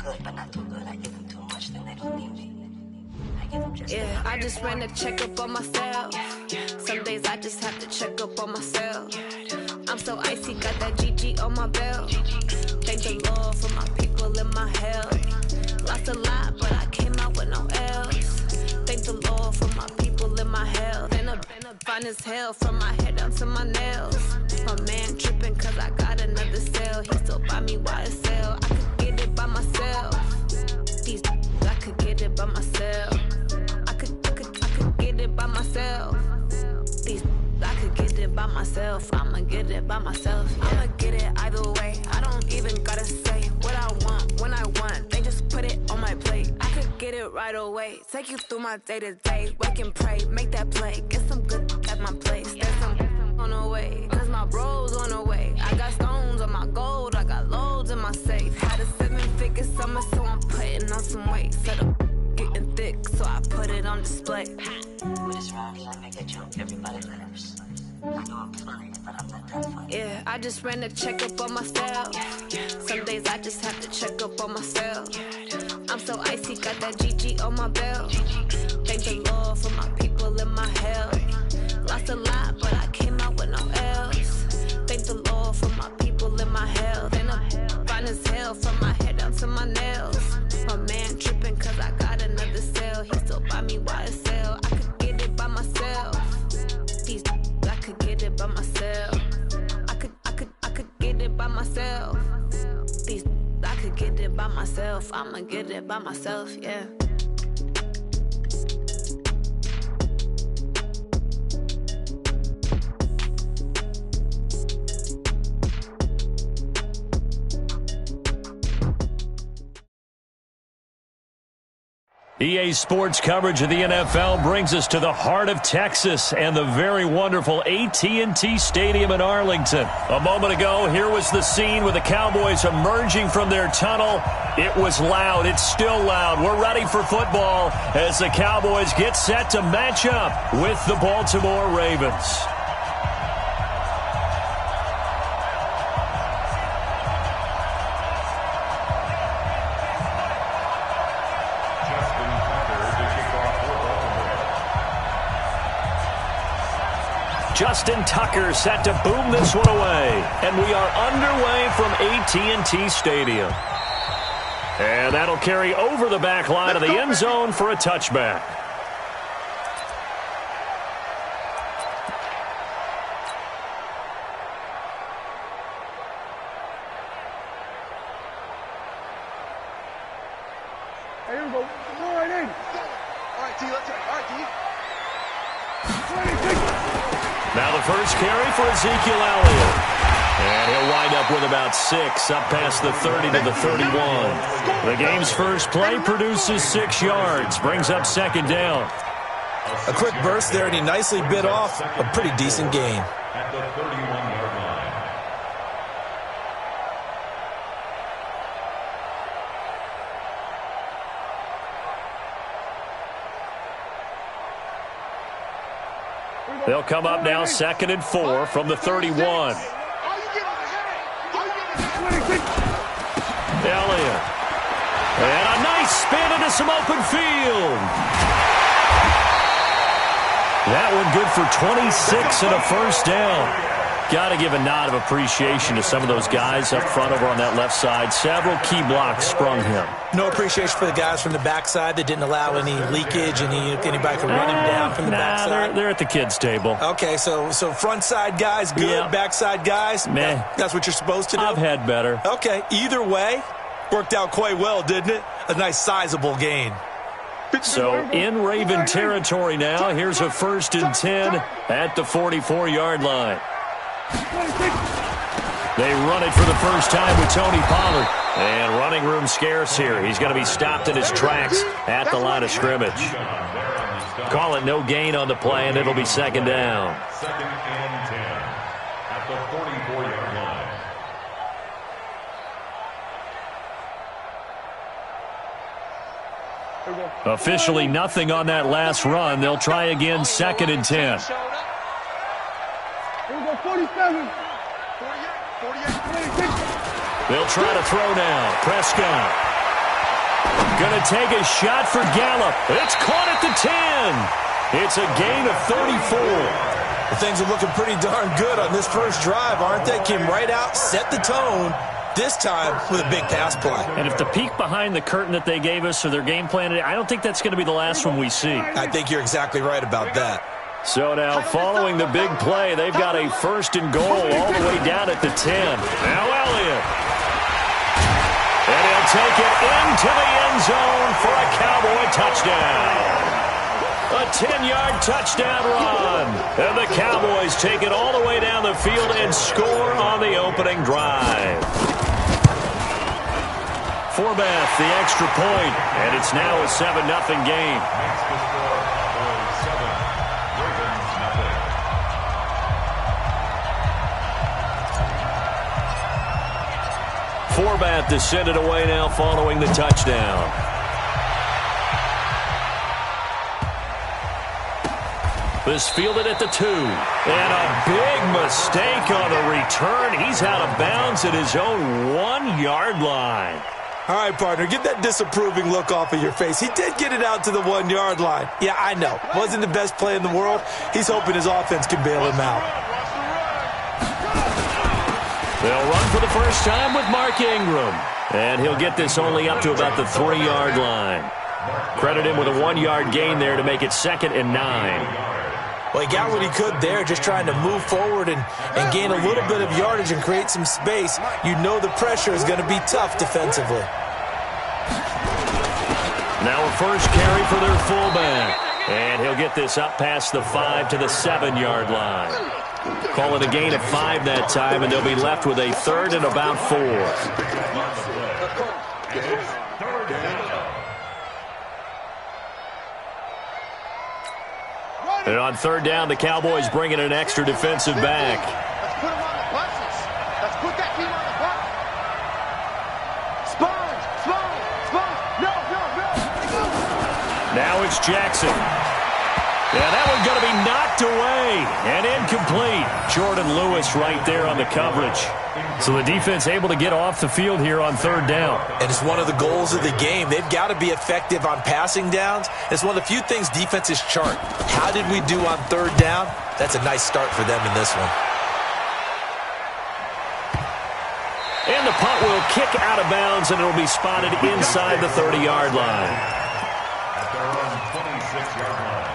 good, but not too good. I give them too much, then they don't need me. I give them just yeah, I just ran a checkup on myself. Some days I just have to check up on myself. I'm so icy, got that GG on my belt. Thank the Lord for my people in my health. Lost a lot, but I came out with no L's. Thank the Lord for my people in my health. Been a fine as hell from my head down to my nails. My man tripping cause I got another sale. He still buy me YSL. I could get it by myself. These I could get it by myself. I could get it by myself. These I could get it by myself. I'ma get it by myself. Yeah. I'ma get it either way. I don't even gotta say what I want when I want. They just put it on my plate. I could get it right away. Take you through my day to day. Wake and pray, make that play. Get some good at my place. There's some on the way. Cause my bro's on the way. I got stones on my gold. I got loads in my safe. Had a 7-figure summer, so I'm putting on some weight. Set up getting thick, so I put it on display. with this round, I make a joke, everybody laughs. I know I'm funny, but I'm not that funny. Yeah, I just ran a checkup on myself. Some days I just have to check up on myself. I'm so icy, got that GG on my belt. Thank the Lord for my people in my health. Lost a lot, but I came out with no L's. Thank the Lord for my people in my health. And I'm fine as hell from my head down to my nails. My man tripping cause I got another sale. He still buy me YSL. I could get it by myself. These I could get it by myself. I could get it by myself. These I could get it by myself. I'ma get it by myself, yeah. EA Sports coverage of the NFL brings us to the heart of Texas and the very wonderful AT&T Stadium in Arlington. A moment ago, here was the scene with the Cowboys emerging from their tunnel. It was loud. It's still loud. We're ready for football as the Cowboys get set to match up with the Baltimore Ravens. Justin Tucker set to boom this one away. And we are underway from AT&T Stadium. And that'll carry over the back line of the end zone for a touchback. Here we go. Go right in. All right, D, let's go. All right, D. Now the first carry for Ezekiel Elliott. And he'll wind up with about 6, up past the 30 to the 31. The game's first play produces 6 yards, brings up second down. A quick burst there, and he nicely bit off a pretty decent gain. At the 31-yard line. They'll come up now 2nd and 4 from the 31. Elliott. And a nice spin into some open field. That one good for 26 and a first down. Got to give a nod of appreciation to some of those guys up front over on that left side. Several key blocks sprung him. No appreciation for the guys from the backside that didn't allow any leakage, anybody could run him down from the backside. They're at the kids' table. Okay, so front side guys good, yeah. Backside guys, meh. That's what you're supposed to do? I've had better. Okay, either way, worked out quite well, didn't it? A nice sizable gain. So in Raven territory now, here's a 1st and 10 at the 44-yard line. They run it for the first time with Tony Pollard. And running room scarce here. He's going to be stopped in his tracks at the line of scrimmage. Call it no gain on the play, and it'll be second down. 2nd and 10 at the 44-yard line. Officially nothing on that last run. They'll try again 2nd and 10. Here we go, 47. 48. They'll try to throw now. Prescott. Going to take a shot for Gallup. It's caught at the 10. It's a gain of 34. Well, things are looking pretty darn good on this first drive, aren't they? Came right out, set the tone, this time with a big pass play. And if the peek behind the curtain that they gave us or their game plan, I don't think that's going to be the last one we see. I think you're exactly right about that. So now, following the big play, they've got a first and goal all the way down at the 10. Now Elliott. And he'll take it into the end zone for a Cowboy touchdown. A 10-yard touchdown run. And the Cowboys take it all the way down the field and score on the opening drive. Forbath, the extra point, and it's now a 7-0 game. Forbath to send it away now following the touchdown. This fielded at the 2. And a big mistake on the return. He's out of bounds at his own 1-yard line. All right, partner, get that disapproving look off of your face. He did get it out to the 1-yard line. Yeah, I know. Wasn't the best play in the world. He's hoping his offense can bail him out. They'll run for the first time with Mark Ingram. And he'll get this only up to about the 3-yard line. Credit him with a 1-yard gain there to make it 2nd and 9. Well, he got what he could there, just trying to move forward and gain a little bit of yardage and create some space. You know the pressure is going to be tough defensively. Now a first carry for their fullback. And he'll get this up past the 5 to the 7-yard line. Call it a gain of 5 that time, and they'll be left with a 3rd and about 4. And on 3rd down, the Cowboys bring in an extra defensive back. Let's put him on the buses. Let's put that team on the bus. Sponge. No. Now it's Jackson. Yeah, that one's going to be knocked away and incomplete. Jordan Lewis right there on the coverage. So the defense able to get off the field here on 3rd down. And it's one of the goals of the game. They've got to be effective on passing downs. It's one of the few things defenses chart. How did we do on 3rd down? That's a nice start for them in this one. And the punt will kick out of bounds, and it'll be spotted inside the 30-yard line. At their own 26-yard line.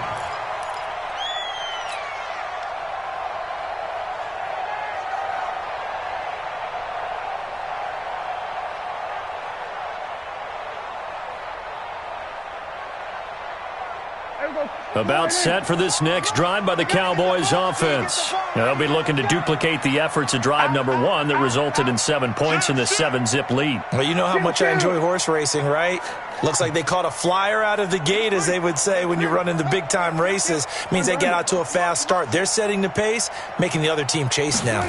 About set for this next drive by the Cowboys offense. Now they'll be looking to duplicate the efforts of drive number 1 that resulted in 7 points in the 7-zip lead. Well, you know how much I enjoy horse racing, right? Looks like they caught a flyer out of the gate, as they would say when you're running the big-time races. Means they get out to a fast start. They're setting the pace, making the other team chase now.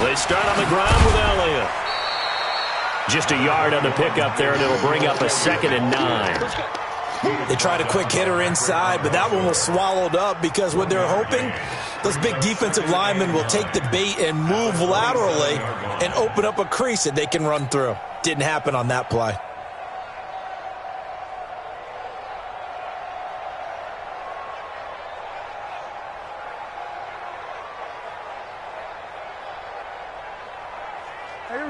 They start on the ground with Elliott. Just a yard on the pickup there, and it'll bring up a 2nd and 9. They tried a quick hitter inside, but that one was swallowed up because what they're hoping, those big defensive linemen will take the bait and move laterally and open up a crease that they can run through. Didn't happen on that play.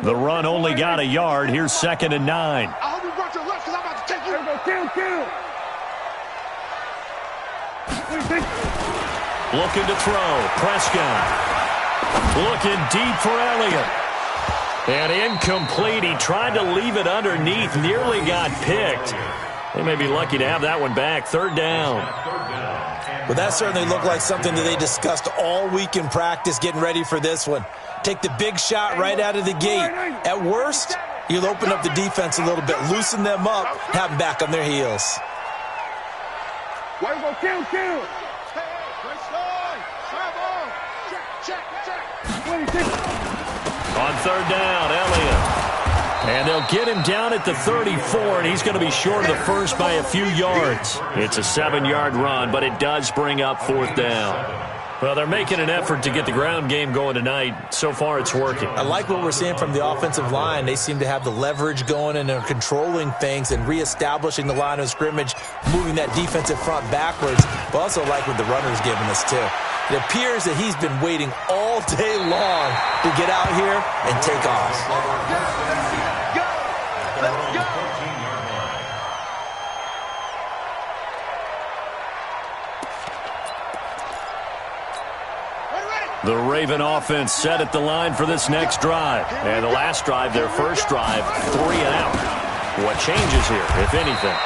The run only got a yard. Here's 2nd and 9. I hope you brought your left because I'm about to take you. Kill. Looking to throw. Prescott. Looking deep for Elliott. And incomplete. He tried to leave it underneath. Nearly got picked. They may be lucky to have that one back. 3rd down. Well, that certainly looked like something that they discussed all week in practice getting ready for this one. Take the big shot right out of the gate. At worst, you'll open up the defense a little bit, loosen them up, have them back on their heels. Why you go kill? Hey, great slide. Check. On 3rd down, Elliott. And they'll get him down at the 34, and he's going to be short of the first by a few yards. It's a 7-yard run, but it does bring up 4th down. Well, they're making an effort to get the ground game going tonight. So far, it's working. I like what we're seeing from the offensive line. They seem to have the leverage going and are controlling things and reestablishing the line of scrimmage, moving that defensive front backwards. But also like what the runner's giving us, too. It appears that he's been waiting all day long to get out here and take off. Let's go! The Raven offense set at the line for this next drive. And the last drive, their first drive, 3 and out. What changes here, if anything?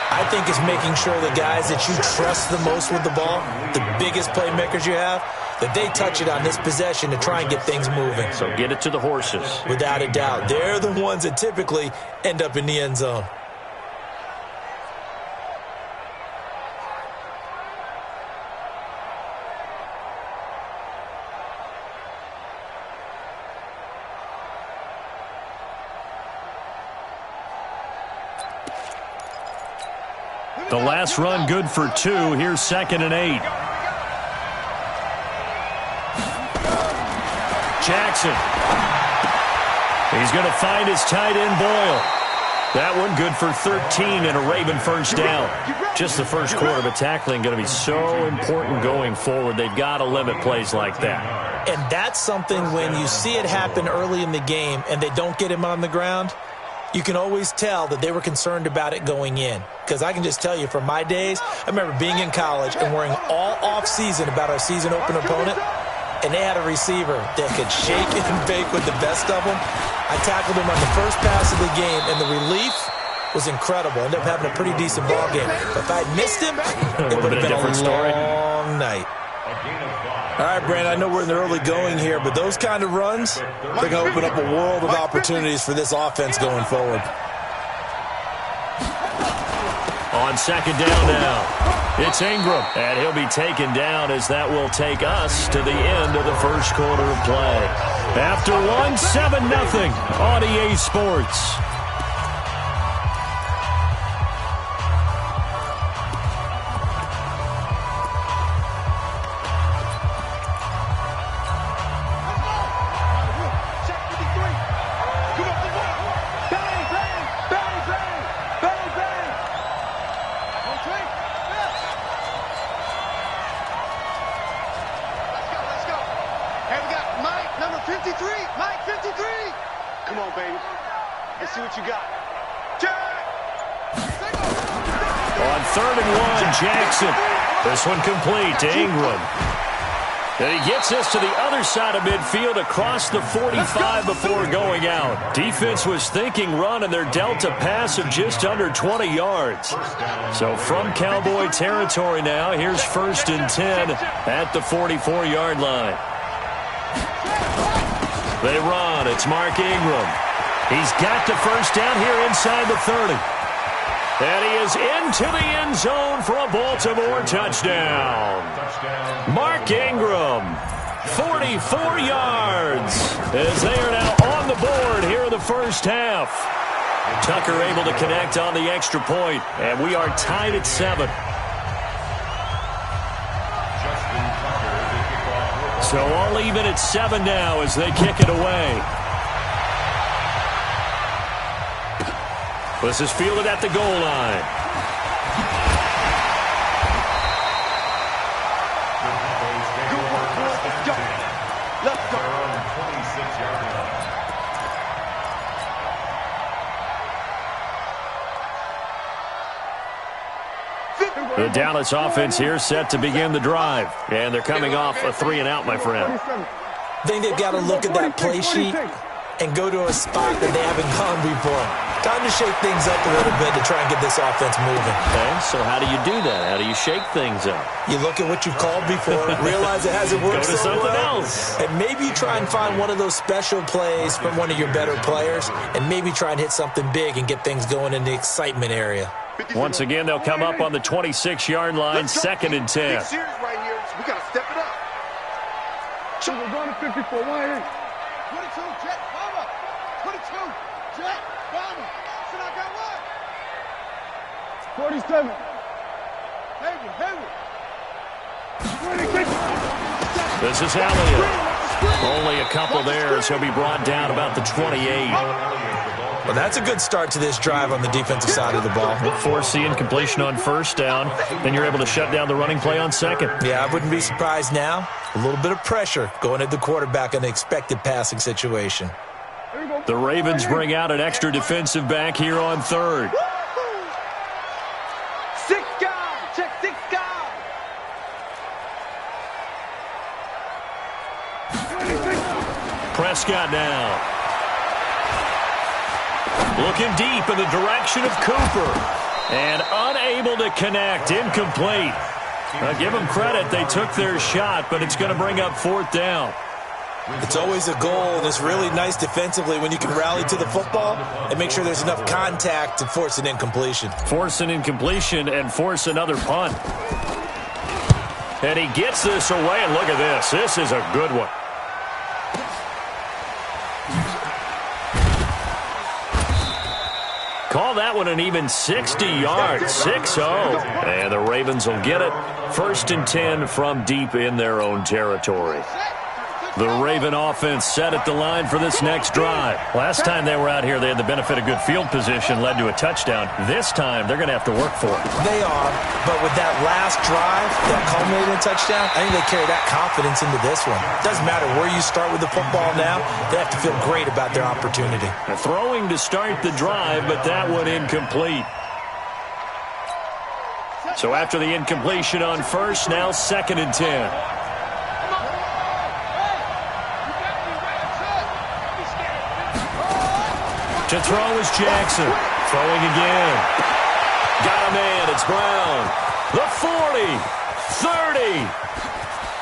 I think it's making sure the guys that you trust the most with the ball, the biggest playmakers you have, that they touch it on this possession to try and get things moving. So get it to the horses. Without a doubt. They're the ones that typically end up in the end zone. The last run good for 2. Here's 2nd and 8. Jackson. He's going to find his tight end Boyle. That one good for 13 and a Raven first down. Just the first quarter, but tackling going to be so important going forward. They've got to limit plays like that. And that's something when you see it happen early in the game and they don't get him on the ground, you can always tell that they were concerned about it going in. Because I can just tell you from my days, I remember being in college and worrying all off-season about our season open opponent, and they had a receiver that could shake and bake with the best of them. I tackled him on the first pass of the game, and the relief was incredible. Ended up having a pretty decent ball game. But if I'd missed him, it would have been a long night. All right, Brandon, I know we're in the early going here, but those kind of runs, they're going to open up a world of opportunities for this offense going forward. On 2nd down now, it's Ingram, and he'll be taken down as that will take us to the end of the first quarter of play. After 1, 7-0 on EA Sports. Jackson. This one complete to Ingram. And he gets us to the other side of midfield across the 45 before going out. Defense was thinking run, and they're dealt a pass of just under 20 yards. So from Cowboy territory now, here's 1st and 10 at the 44-yard line. They run. It's Mark Ingram. He's got the first down here inside the 30. And he is into the end zone for a Baltimore touchdown. Mark Ingram, 44 yards, as they are now on the board here in the first half. Tucker able to connect on the extra point, and we are tied at 7. So all even at 7 now as they kick it away. This is fielded at the goal line. Let's go. The Dallas offense here set to begin the drive. And they're coming off a 3 and out, my friend. I think they've got to look at that play sheet and go to a spot that they haven't gone before. Time to shake things up a little bit to try and get this offense moving. Okay, so how do you do that? How do you shake things up? You look at what you've called before, realize it hasn't worked Go to so something well, else. and maybe try and find one of those special plays from one of your better players, and maybe try and hit something big and get things going in the excitement area. Once again, they'll come up on the 26-yard line, 2nd and 10. Big series right here, so we got to step it up. So we're going to 54, wide in. 22, jet, bomber. 22, jet, bomber. So I got what? 47. Hayward. 26. This is Elliott. Only a couple there, so he'll be brought down about the 28. Well, that's a good start to this drive on the defensive side of the ball. Force the incompletion on first down. Then you're able to shut down the running play on second. Yeah, I wouldn't be surprised now. A little bit of pressure going at the quarterback in an expected passing situation. The Ravens bring out an extra defensive back here on third. 6 guys. Check 6 guys. Prescott now. Looking deep in the direction of Cooper. And unable to connect. Incomplete. Give them credit. They took their shot, but it's going to bring up 4th down. It's always a goal, and it's really nice defensively when you can rally to the football and make sure there's enough contact to force an incompletion. Force an incompletion and force another punt. And he gets this away, and look at this. This is a good one. Call that one an even 60 yards, 6-0. And the Ravens will get it. 1st and 10 from deep in their own territory. The Raven offense set at the line for this next drive. Last time they were out here, they had the benefit of good field position, led to a touchdown. This time, they're going to have to work for it. They are, but with that last drive, that culminating touchdown, I think they carry that confidence into this one. Doesn't matter where you start with the football now, they have to feel great about their opportunity. Throwing to start the drive, but that one incomplete. So after the incompletion on first, now 2nd and 10. To throw is Jackson. Throwing again. Got a man. It's Brown. The 40. 30.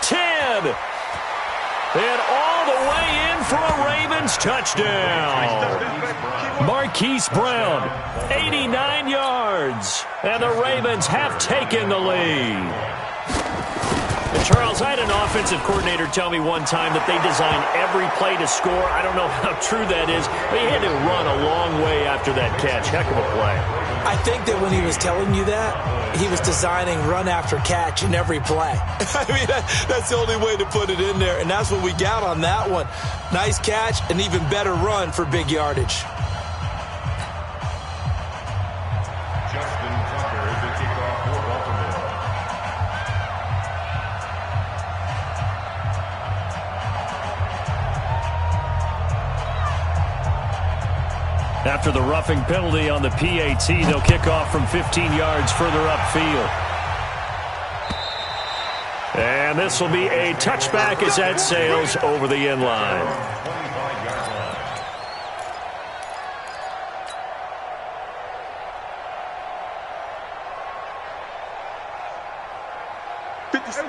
10. And all the way in for a Ravens touchdown. Marquise Brown, 89 yards. And the Ravens have taken the lead. Charles, I had an offensive coordinator tell me one time that they design every play to score. I don't know how true that is, but he had to run a long way after that catch. Heck of a play. I think that when he was telling you that, he was designing run after catch in every play. I mean, that's the only way to put it in there, and that's what we got on that one. Nice catch, an even better run for big yardage. After the roughing penalty on the PAT, they'll kick off from 15 yards further upfield. And this will be a touchback as that sails over the end line.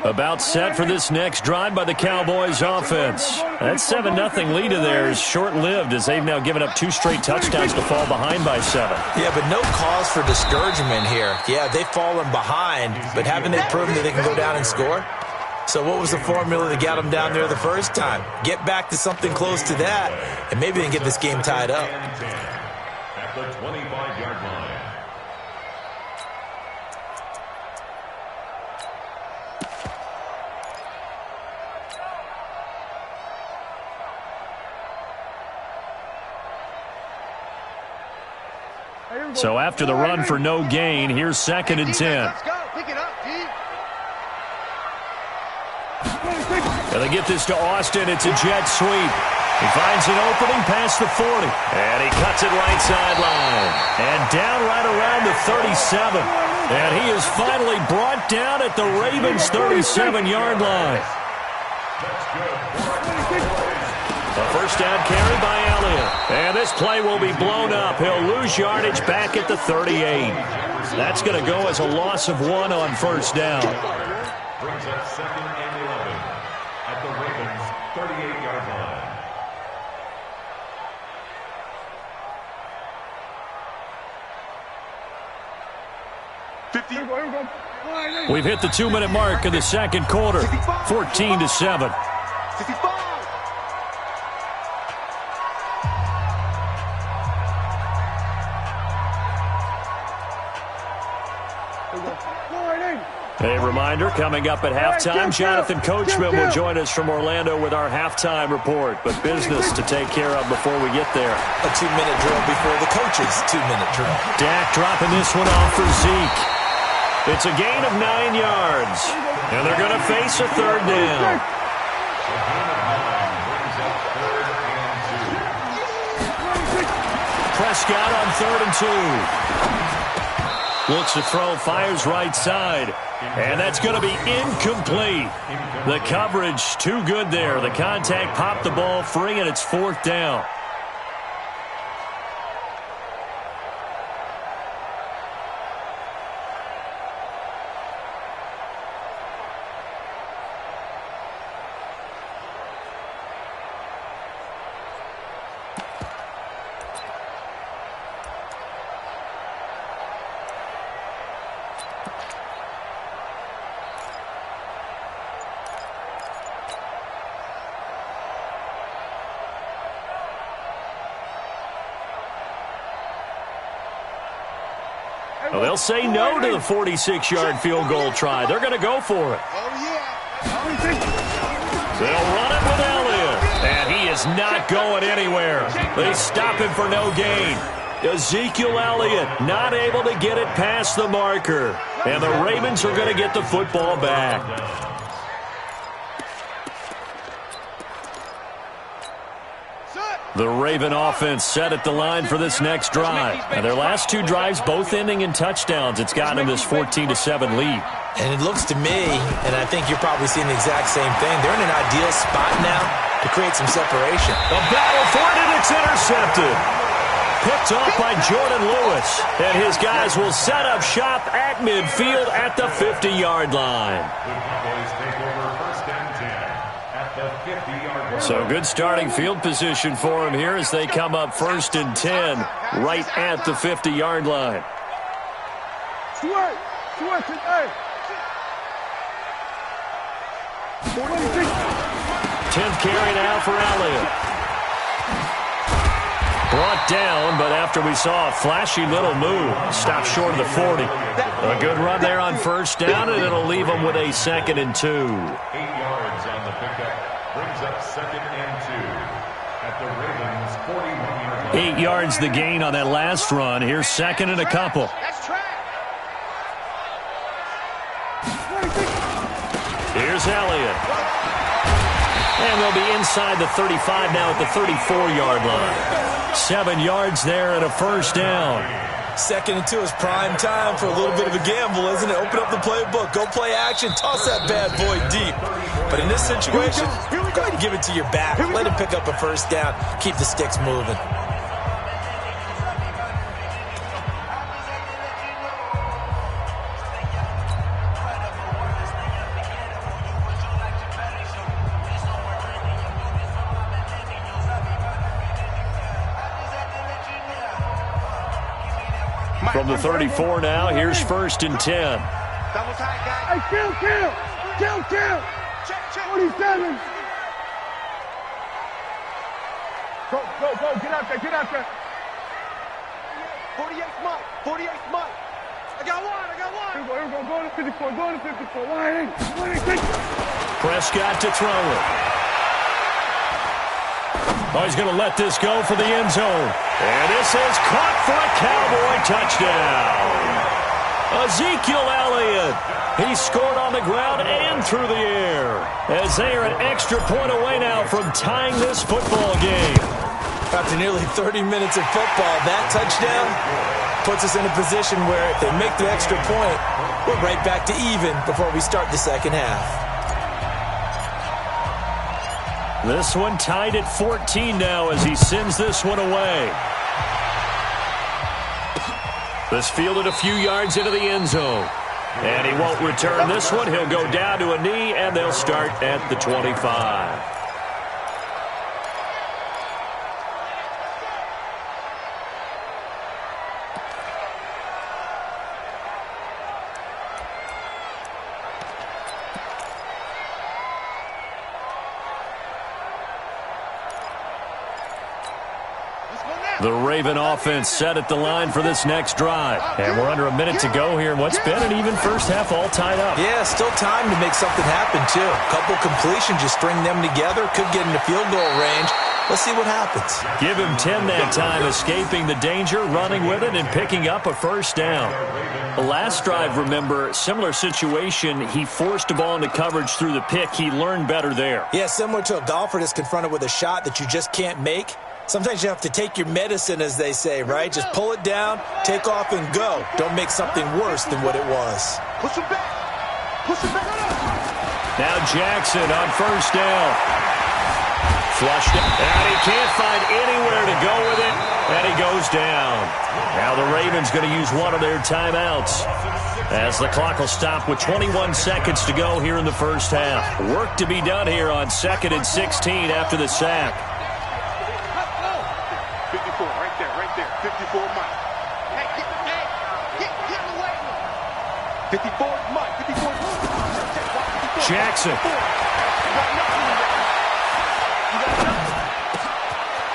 About set for this next drive by the Cowboys offense. That 7-0 lead of theirs short-lived as they've now given up 2 straight touchdowns to fall behind by 7. Yeah, but no cause for discouragement here. Yeah, they've fallen behind, but haven't they proven that they can go down and score? So what was the formula that got them down there the first time? Get back to something close to that, and maybe they can get this game tied up. At the 25-yard line. So after the run for no gain, here's 2nd and 10. Let's go. Pick it up, G. And they get this to Austin. It's a jet sweep. He finds an opening past the 40. And he cuts it right sideline. And down right around the 37. And he is finally brought down at the Ravens' 37-yard line. A first down carry by Elliott. And this play will be blown up. He'll lose yardage back at the 38. That's going to go as a loss of 1 on first down. Brings up 2nd and 11 at the Ravens' 38-yard line. We've hit the 2-minute mark in the second quarter. 14-7. 65. A reminder, coming up at halftime, Jonathan Coachman will join us from Orlando with our halftime report. But business to take care of before we get there. A 2-minute drill before the coach's 2-minute drill. Dak dropping this one off for Zeke. It's a gain of 9 yards. And they're going to face a third down. Prescott on 3rd and 2. Looks to throw, fires right side. And that's going to be incomplete. The coverage too good there. The contact popped the ball free, and it's 4th down. Well, they'll say no to the 46-yard field goal try. They're going to go for it. They'll run it with Elliott. And he is not going anywhere. They stop him for no gain. Ezekiel Elliott not able to get it past the marker. And the Ravens are going to get the football back. The Raven offense set at the line for this next drive. And their last 2 drives both ending in touchdowns. It's gotten them this 14-7 lead. And it looks to me, and I think you're probably seeing the exact same thing, they're in an ideal spot now to create some separation. The battle for it, and it's intercepted. Picked off by Jordan Lewis. And his guys will set up shop at midfield at the 50-yard line. So good starting field position for him here as they come up 1st and 10 right at the 50-yard line. 10th carry now for Elliott. Brought down, but after we saw a flashy little move, stopped short of the 40. A good run there on 1st down, and it'll leave them with a 2nd and 2. 8 yards on the pickup. Brings up 2nd and 2 at the Ravens' 41-yard line. 8 yards the gain on that last run. Here's 2nd and a couple. Here's Elliott. And they'll be inside the 35 now at the 34-yard line. 7 yards there and a 1st down. 2nd and 2 is prime time for a little bit of a gamble, isn't it? Open up the playbook, go play action, toss that bad boy deep. But in this situation, go ahead and give it to your back. Let him pick up a 1st down. Keep the sticks moving. From the 34 now, here's 1st and 10. Hey, kill. 47. Go, get out there. 48 smart. I got one. Here we go, go to 54, Why ain't Prescott to throw it. Oh, he's going to let this go for the end zone. And this is caught for a Cowboy touchdown. Ezekiel Elliott. He scored on the ground and through the air. As they are an extra point away now from tying this football game. After nearly 30 minutes of football, that touchdown puts us in a position where if they make the extra point, we're right back to even before we start the 2nd half. This one tied at 14 now as he sends this one away. This fielded a few yards into the end zone. And he won't return this one. He'll go down to a knee, and they'll start at the 25. Let's go now. The Raven offense set at the line for this next drive. And we're under a minute to go here in what's been an even first half, all tied up. Yeah, still time to make something happen, too. A couple completions, you string them together, could get into field goal range. Let's see what happens. Give him 10 that time, escaping the danger, running with it, and picking up a first down. The last drive, remember, similar situation. He forced a ball into coverage through the pick. He learned better there. Yeah, similar to a golfer that's confronted with a shot that you just can't make. Sometimes you have to take your medicine, as they say, right? Just pull it down, take off, and go. Don't make something worse than what it was. Push him back. Push him back. Now Jackson on first down. Flushed it, and he can't find anywhere to go with it, and he goes down. Now the Ravens going to use one of their timeouts as the clock will stop with 21 seconds to go here in the first half. Work to be done here on 2nd and 16 after the sack. 54, right there. 54 Mike. Hey, get in the way. 54 Mike. 54. Jackson.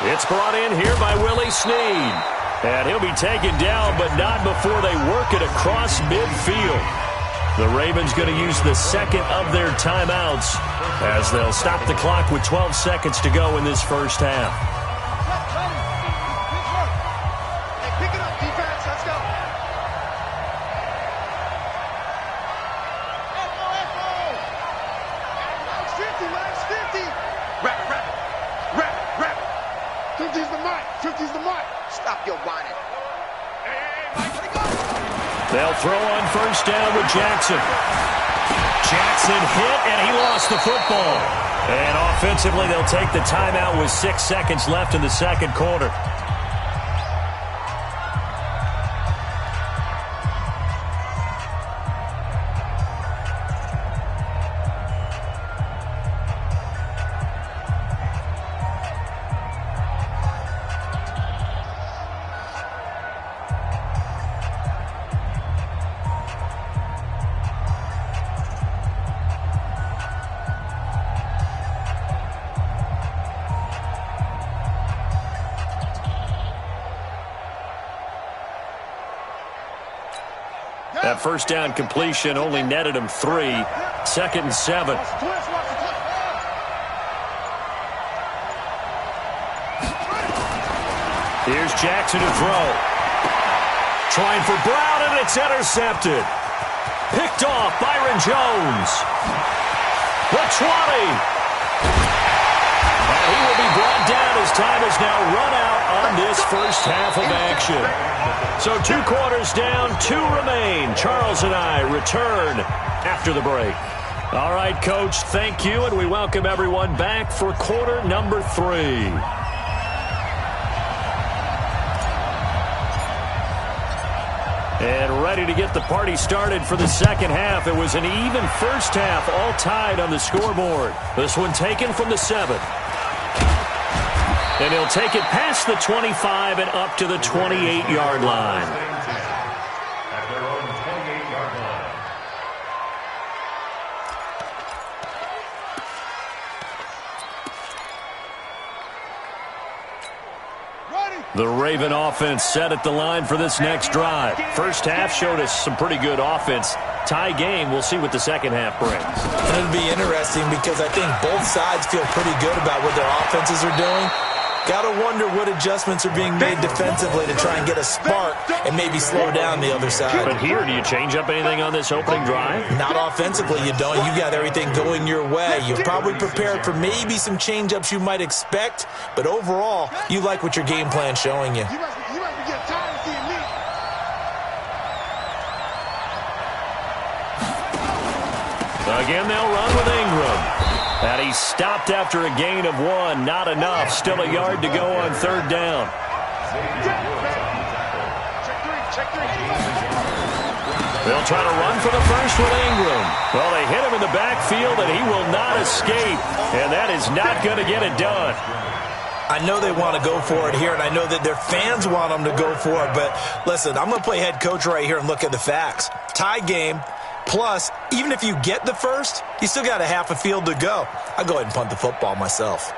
It's brought in here by Willie Snead. And he'll be taken down, but not before they work it across midfield. The Ravens going to use the second of their timeouts as they'll stop the clock with 12 seconds to go in this first half. Hey, pick it up, defense. Let's go. It's 50, man. It's 50. Wrap it. 50's the mark. 50's the mark. Stop your whining. Hey, Mike, let it go. They'll throw on first down with Jackson. Jackson hit, and he lost the football. And offensively, they'll take the timeout with 6 seconds left in the second quarter. That first down completion only netted him 3. 2nd and 7. Here's Jackson to throw. Trying for Brown, and it's intercepted. Picked off Byron Jones. The 20. And he will be brought down as time is now run out on this first half of action. So 2 quarters down, 2 remain. Charles and I return after the break. All right, Coach, thank you, and we welcome everyone back for quarter number 3. And ready to get the party started for the second half. It was an even first half, all tied on the scoreboard. This one taken from the 7. And he'll take it past the 25 and up to the 28-yard line. At their own 28-yard line. The Raven offense set at the line for this next drive. First half showed us some pretty good offense. Tie game. We'll see what the second half brings. And it'll be interesting because I think both sides feel pretty good about what their offenses are doing. Got to wonder what adjustments are being made defensively to try and get a spark and maybe slow down the other side. But here, do you change up anything on this opening drive? Not offensively, you don't. You got everything going your way. You're probably prepared for maybe some change-ups you might expect, but overall, you like what your game plan's showing you. You must be getting tired of seeing me. Again, they'll run with Ingram. And he stopped after a gain of 1. Not enough. Still a yard to go on 3rd down. They'll try to run for the first with Ingram. Well, they hit him in the backfield, and he will not escape. And that is not going to get it done. I know they want to go for it here, and I know that their fans want them to go for it. But listen, I'm going to play head coach right here and look at the facts. Tie game. Plus, even if you get the first, you still got a half a field to go. I'll go ahead and punt the football myself.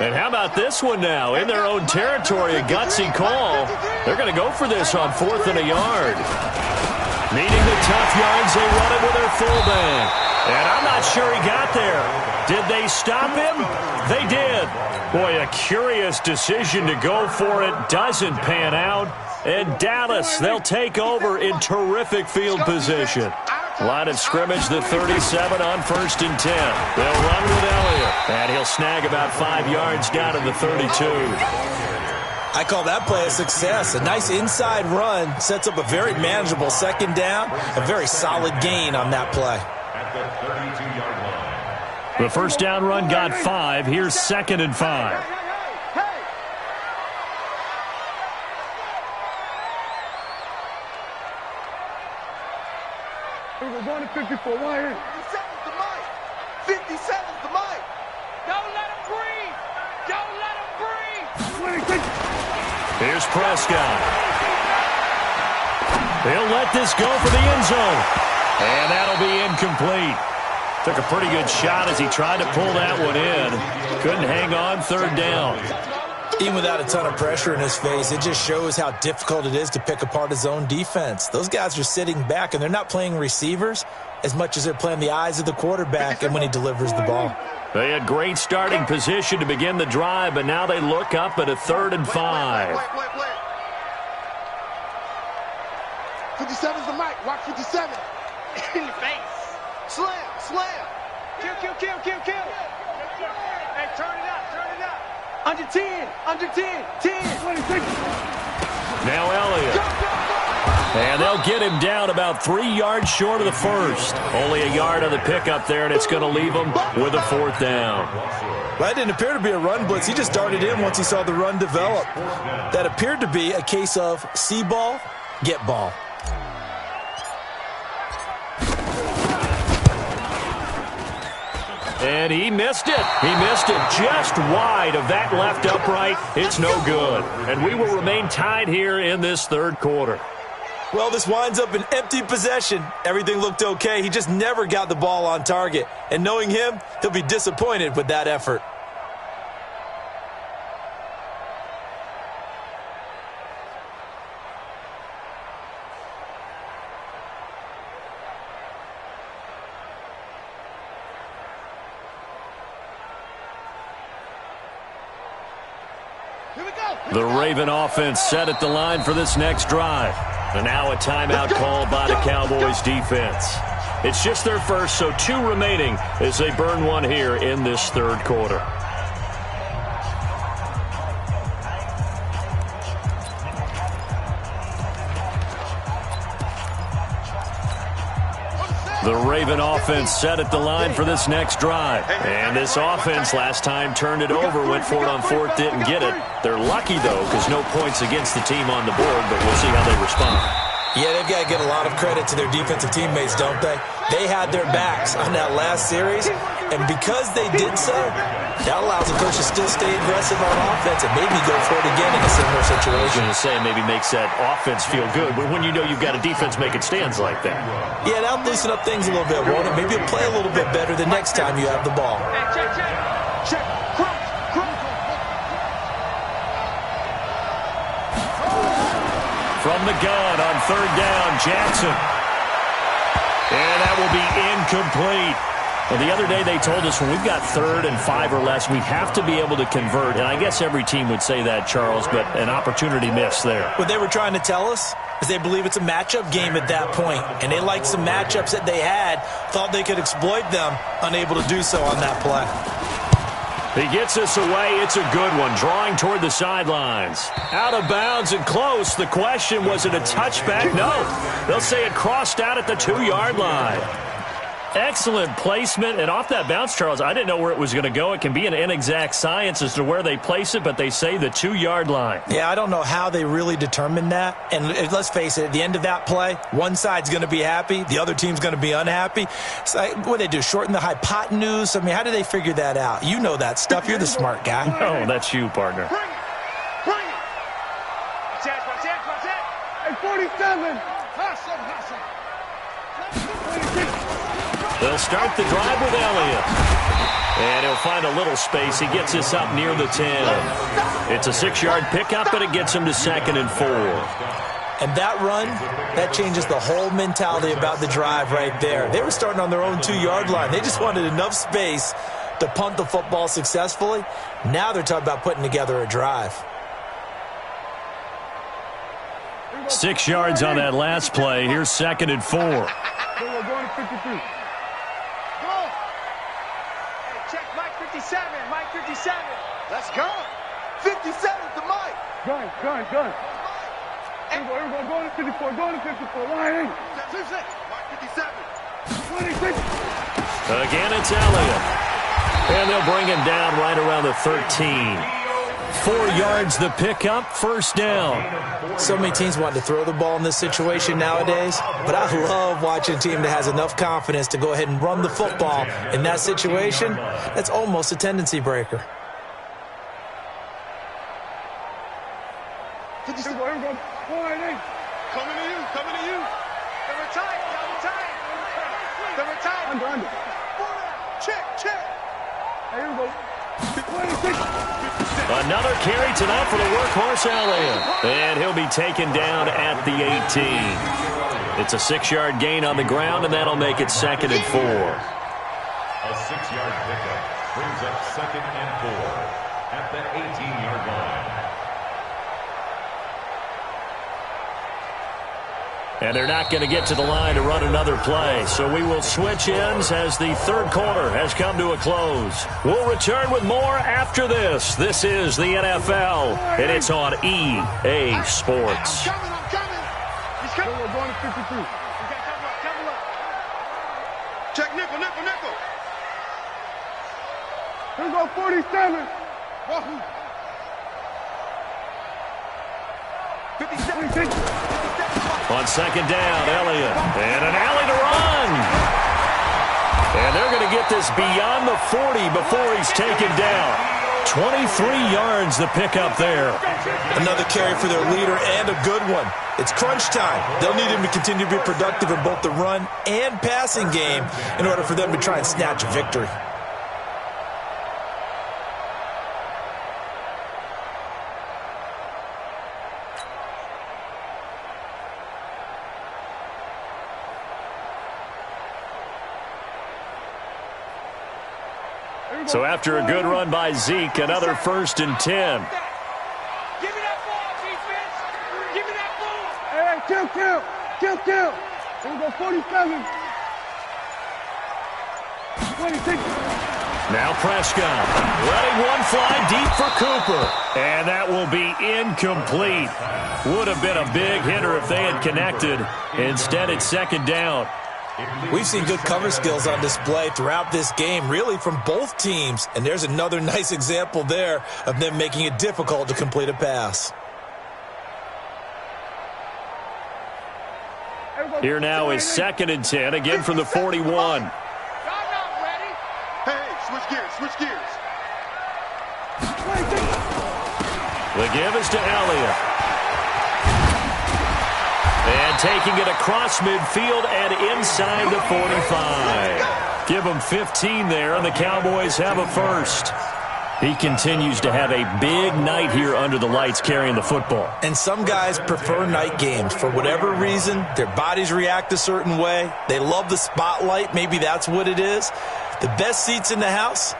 And how about this one now? In their own territory, a gutsy call. They're going to go for this on 4th and a yard. Needing the tough yards, they run it with their fullback. And I'm not sure he got there. Did they stop him? They did. Boy, a curious decision to go for it. Doesn't pan out. And Dallas, they'll take over in terrific field position. Line of scrimmage, the 37 on 1st and 10. They'll run with Elliott. And he'll snag about 5 yards down to the 32. I call that play a success. A nice inside run sets up a very manageable 2nd down. A very solid gain on that play. At the 32-yard line. The first down run got 5. Here's 2nd and 5. We're going to 54. Why here? 57's the mic. 57's the mic. Don't let him breathe. Don't let him breathe. Here's Prescott. He'll let this go for the end zone. And that'll be incomplete. Took a pretty good shot as he tried to pull that one in. Couldn't hang on 3rd down. Even without a ton of pressure in his face, it just shows how difficult it is to pick apart his own defense. Those guys are sitting back, and they're not playing receivers as much as they're playing the eyes of the quarterback and when he delivers the ball. They had great starting position to begin the drive, but now they look up at a 3rd and 5. Wait. 57's the mic. Watch 57. In your face. Slam. Kill. Hey, turn it up. Under 10. 10. Now Elliott. And they'll get him down about 3 yards short of the first. Only a yard on the pickup there, and it's going to leave him with a 4th down. That didn't appear to be a run blitz. He just darted in once he saw the run develop. That appeared to be a case of see ball, get ball. And he missed it. He missed it just wide of that left upright. It's no good. And we will remain tied here in this 3rd quarter. Well, this winds up an empty possession. Everything looked okay. He just never got the ball on target. And knowing him, he'll be disappointed with that effort. The Raven offense set at the line for this next drive. And now a timeout called by the Cowboys defense. It's just their first, so 2 remaining as they burn one here in this 3rd quarter. The Raven offense set at the line for this next drive. And this offense last time turned it over, went for it on 4th, didn't get it. They're lucky, though, because no points against the team on the board, but we'll see how they respond. Yeah, they've got to get a lot of credit to their defensive teammates, don't they? They had their backs on that last series, and because they did so, that allows the coach to still stay aggressive on offense and maybe go for it again in a similar situation. I was going to say maybe makes that offense feel good, but when you know you've got a defense making stands like that. Yeah, that'll loosen up things a little bit, won't it? Maybe you'll play a little bit better the next time you have the ball. Check. From the gun on 3rd down, Jackson. And that will be incomplete. Well, the other day they told us when we've got 3rd and 5 or less, we have to be able to convert. And I guess every team would say that, Charles, but an opportunity missed there. What they were trying to tell us is they believe it's a matchup game at that point. And they liked some matchups that they had, thought they could exploit them, unable to do so on that play. He gets us away. It's a good one. Drawing toward the sidelines. Out of bounds and close. The question, was it a touchback? No. They'll say it crossed out at the 2-yard line. Excellent placement. And off that bounce, Charles, I didn't know where it was going to go. It can be an inexact science as to where they place it, but they say the 2-yard line. Yeah, I don't know how they really determined that. And let's face it, at the end of that play, one side's going to be happy, the other team's going to be unhappy. So what they do, shorten the hypotenuse? I mean, how do they figure that out? You know that stuff. You're the smart guy. No, that's you, partner. Bring it. Watch it. Hey, 47. Hustle. They'll start the drive with Elliott. And he'll find a little space. He gets this up near the 10. It's a 6-yard pickup, but it gets him to 2nd and 4. And that run, that changes the whole mentality about the drive right there. They were starting on their own 2-yard line. They just wanted enough space to punt the football successfully. Now they're talking about putting together a drive. 6 yards on that last play. Here's 2nd and 4. We're going to 53. Go. Hey, check Mike 57. Mike 57. Let's go. 57 to Mike. Gun. Here we go, going to 54, going to 54. Line 8. 26. Mike 57. 26. Again, it's Elliott. And they'll bring him down right around the 13. 4 yards the pickup, 1st down. So many teams want to throw the ball in this situation nowadays, but I love watching a team that has enough confidence to go ahead and run the football in that situation. That's almost a tendency breaker. Here we go. Line 8. Coming to you. They're retired. They're retired. Under. Check. Here we go. 26. Another carry tonight for the workhorse Elliott. And he'll be taken down at the 18. It's a 6-yard gain on the ground, and that'll make it 2nd and 4. A 6-yard pickup brings up 2nd and 4 at the 18-yard line. And they're not going to get to the line to run another play. So we will switch ends as the 3rd quarter has come to a close. We'll return with more after this. This is the NFL, and it's on EA Sports. I'm coming. He's coming. We're going to 53. Okay, double up. Check nickel. Here we go, 47. Wahoo. 57. 26. On 2nd down, Elliott. And an alley to run. And they're going to get this beyond the 40 before he's taken down. 23 yards the pickup there. Another carry for their leader and a good one. It's crunch time. They'll need him to continue to be productive in both the run and passing game in order for them to try and snatch a victory. So after a good run by Zeke, another 1st and 10. Give me that ball, defense. Give me that ball. Hey, kill. Here we go, 47. 26. Now Prescott letting one fly deep for Cooper. And that will be incomplete. Would have been a big hitter if they had connected. Instead, it's 2nd down. We've seen good cover skills on display throughout this game, really from both teams. And there's another nice example there of them making it difficult to complete a pass. Here now is 2nd and 10, again from the 41. Y'all not ready? Hey, switch gears. The give is to Elliott. And taking it across midfield and inside the 45. Give them 15 there, and the Cowboys have a 1st. He continues to have a big night here under the lights carrying the football. And some guys prefer night games. For whatever reason, their bodies react a certain way. They love the spotlight. Maybe that's what it is. The best seats in the house,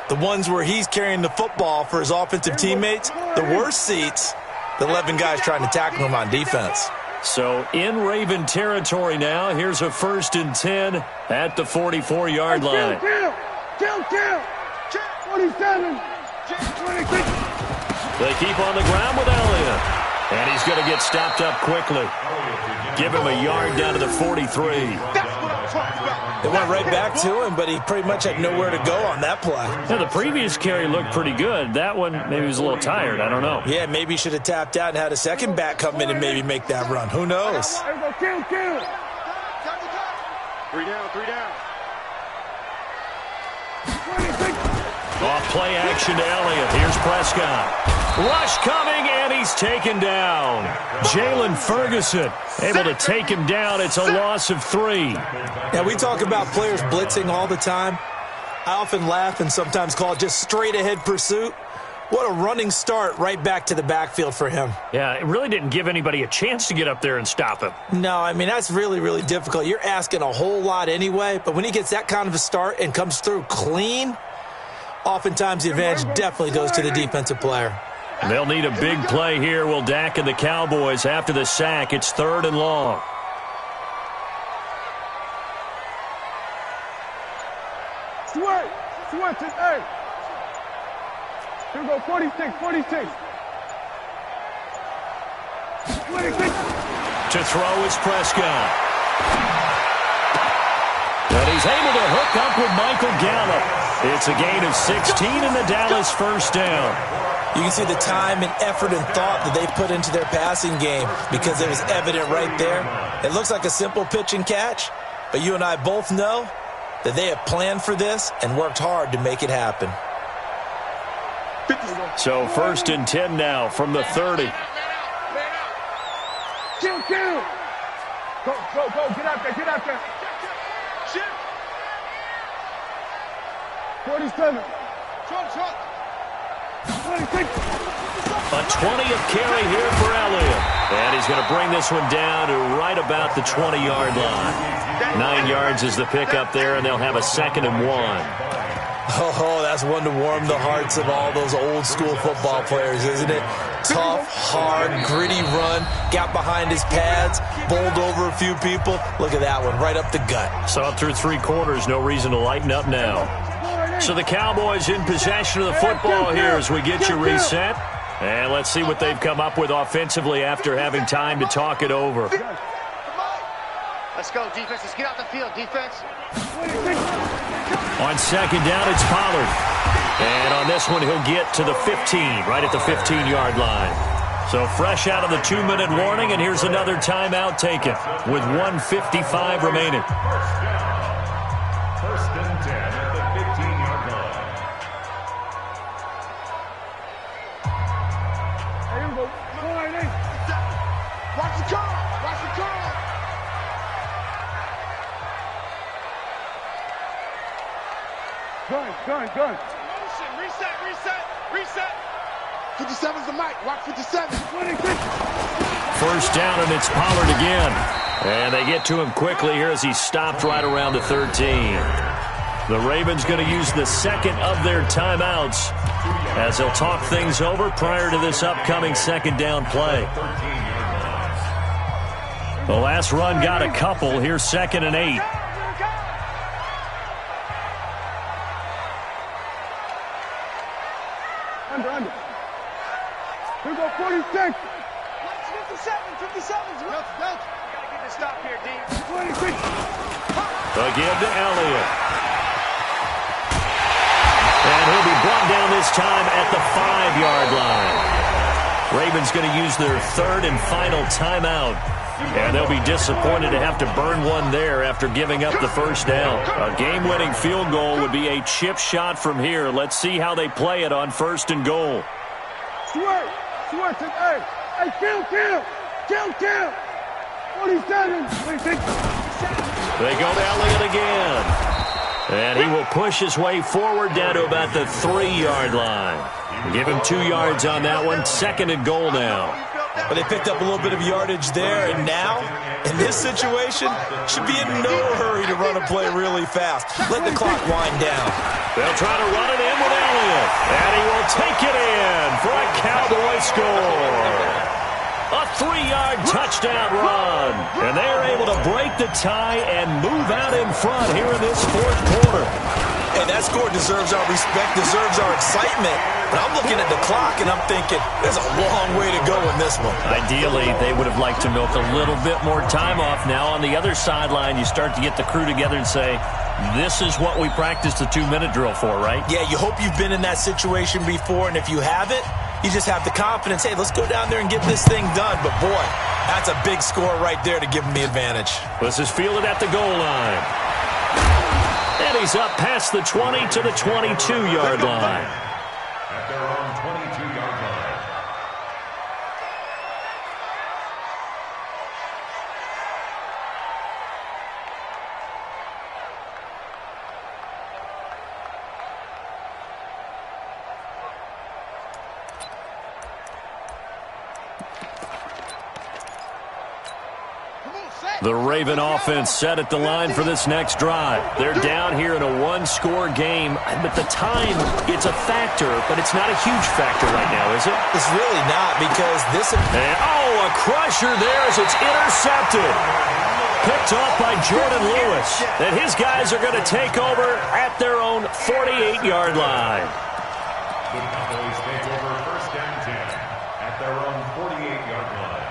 the ones where he's carrying the football for his offensive teammates. The worst seats, the 11 guys trying to tackle him on defense. So in Raven territory now. Here's a 1st and 10 at the 44-yard line. Kill. 27. 26. They keep on the ground with Elliott. And he's going to get stopped up quickly. Give him a yard down to the 43. That's what I'm talking about. They went right back to him, but he pretty much had nowhere to go on that play. Yeah, the previous carry looked pretty good. That one, maybe he was a little tired. I don't know. Yeah, maybe he should have tapped out and had a second back come in and maybe make that run. Who knows? Here we go, kill. 3 down. 26. Off play action to Elliott. Here's Prescott. Rush coming, and he's taken down. Jalen Ferguson able to take him down. It's a loss of 3. Now, we talk about players blitzing all the time. I often laugh and sometimes call it just straight-ahead pursuit. What a running start right back to the backfield for him. Yeah, it really didn't give anybody a chance to get up there and stop him. No, I mean, that's really, really difficult. You're asking a whole lot anyway, but when he gets that kind of a start and comes through clean, oftentimes the advantage definitely goes to the defensive player. They'll need a big play here, will Dak and the Cowboys after the sack. It's 3rd and long. Switch it, hey. Here we go, 46. 26. To throw is Prescott. And he's able to hook up with Michael Gallup. It's a gain of 16 and the Dallas first down. You can see the time and effort and thought that they put into their passing game because it was evident right there. It looks like a simple pitch and catch, but you and I both know that they have planned for this and worked hard to make it happen. So 1st and 10 now from the 30. Kill. Go. Get out there. Shit. 47. Short. 26. A 20th carry here for Elliott. And he's going to bring this one down to right about the 20-yard line. 9 yards is the pickup there, and they'll have a 2nd and 1. Oh, that's one to warm the hearts of all those old-school football players, isn't it? Tough, hard, gritty run, got behind his pads, bowled over a few people. Look at that one, right up the gut. Saw it through 3 quarters, no reason to lighten up now. So the Cowboys in possession of the football here as we get you reset. And let's see what they've come up with offensively after having time to talk it over. Let's go, defense. Let's get out the field, defense. On 2nd down, it's Pollard. And on this one, he'll get to the 15, right at the 15-yard line. So fresh out of the 2-minute warning, and here's another timeout taken with 1:55 remaining. First and 10 at the 15-yard line. Here we go. Watch the car. Gun. Reset. 57's the mic. Watch 57. 26. First down, and it's Pollard again. And they get to him quickly here as he stopped right around the 13. The Ravens going to use the 2nd of their timeouts as they'll talk things over prior to this upcoming 2nd down play. The last run got a couple. Here's 2nd and 8. Under. Here we go, 46. 57's Delta. We gotta get this stop here, D. 26. Again to Elliott. And he'll be brought down this time at the 5-yard line. Ravens going to use their 3rd and final timeout. And they'll be disappointed to have to burn one there after giving up the first down. A game-winning field goal would be a chip shot from here. Let's see how they play it on 1st and goal. Switch it, hey, kill. 47, 26. They go to Elliott again. And he will push his way forward down to about the 3-yard line. Give him 2 yards on that one. 2nd and goal now. But they picked up a little bit of yardage there, and now, in this situation, should be in no hurry to run a play really fast. Let the clock wind down. They'll try to run it in with Elliott, and he will take it in for a Cowboy score. A 3-yard touchdown run, and they're able to break the tie and move out in front here in this 4th quarter. And that score deserves our respect, deserves our excitement. But I'm looking at the clock, and I'm thinking, there's a long way to go in this one. Ideally, they would have liked to milk a little bit more time off. Now, on the other sideline, you start to get the crew together and say, this is what we practiced the 2-minute drill for, right? Yeah, you hope you've been in that situation before, and if you haven't, you just have the confidence, hey, let's go down there and get this thing done. But, boy, that's a big score right there to give them the advantage. This is fielded at the goal line. And he's up past the 20 to the 22-yard line. At their own 22-yard line. The Raven offense set at the line for this next drive. They're down here in a one-score game. But the time, it's a factor, but it's not a huge factor right now, is it? It's really not because this... a crusher there as it's intercepted. Picked off by Jordan Lewis. And his guys are going to take over at their own 48-yard line. The Cowboys take over first and 10 at their own 48-yard line.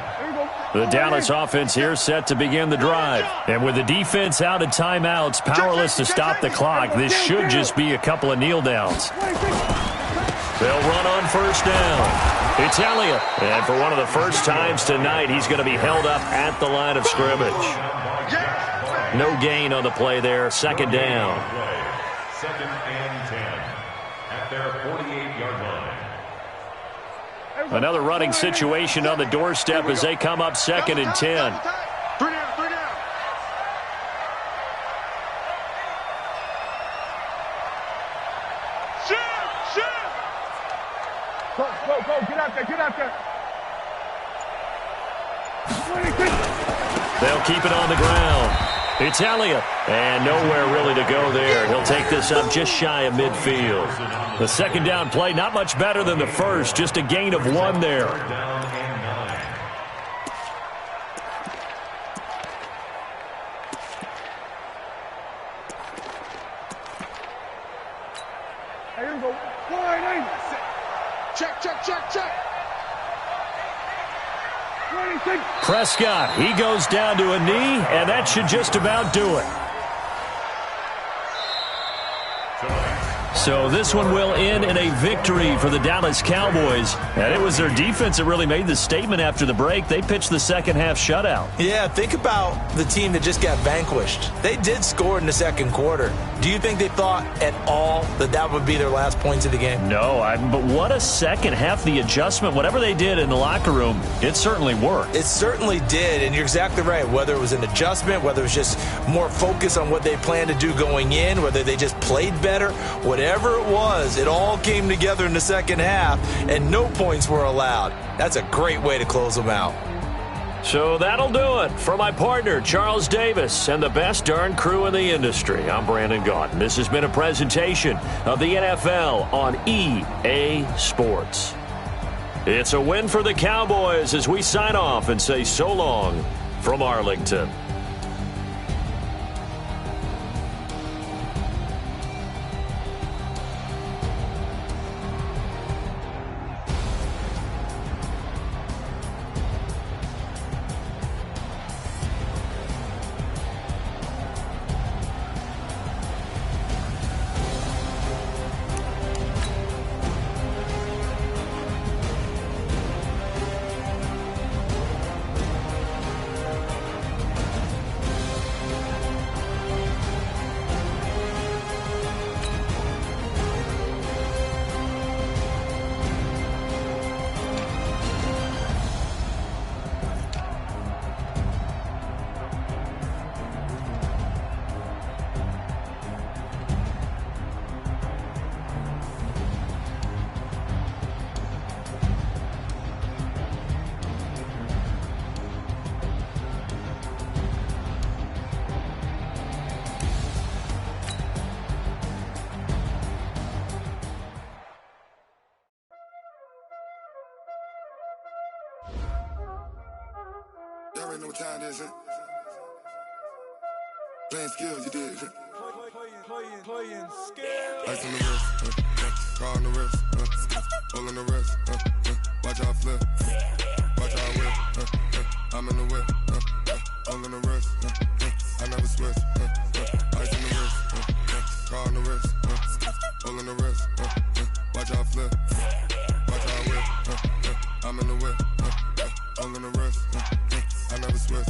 The Dallas offense here set to begin the drive. And with the defense out of timeouts, powerless to stop the clock, this should just be a couple of kneel downs. They'll run on first down. It's Elliott. And for one of the first times tonight, he's going to be held up at the line of scrimmage. No gain on the play there. Second down. Second and 10 at their 48-yard line. Another running situation on the doorstep as they come up second and 10. 3 down, 3 down. Shoot! Go, get out there. They'll keep it on the ground. It's Elliott, and nowhere really to go there. He'll take this up just shy of midfield. The second down play, not much better than the first, just a gain of 1 there. Here we go. Check. Prescott, he goes down to a knee, and that should just about do it. So this one will end in a victory for the Dallas Cowboys. And it was their defense that really made the statement after the break. They pitched the second half shutout. Yeah, think about the team that just got vanquished. They did score in the second quarter. Do you think they thought at all that that would be their last points of the game? No, but what a second half. The adjustment, whatever they did in the locker room, it certainly worked. It certainly did, and you're exactly right. Whether it was an adjustment, whether it was just more focus on what they planned to do going in, whether they just played better, whatever it was, it all came together in the second half, and no points were allowed. That's a great way to close them out. So that'll do it. For my partner, Charles Davis, and the best darn crew in the industry, I'm Brandon Gaudin. This has been a presentation of the NFL on EA Sports. It's a win for the Cowboys as we sign off and say so long from Arlington. Y'all already know what time it is, huh? Playing skills, you did, huh? Playing skills. Ice on the wrist, car on the wrist, hole in the wrist, watch how I flip, watch how I whip, I'm in the whip, hole in the wrist, I never switch, ice on the wrist, car on the wrist, hole in the wrist, watch how I flip, watch how I whip, I'm in the whip, hole in the wrist, I never switch,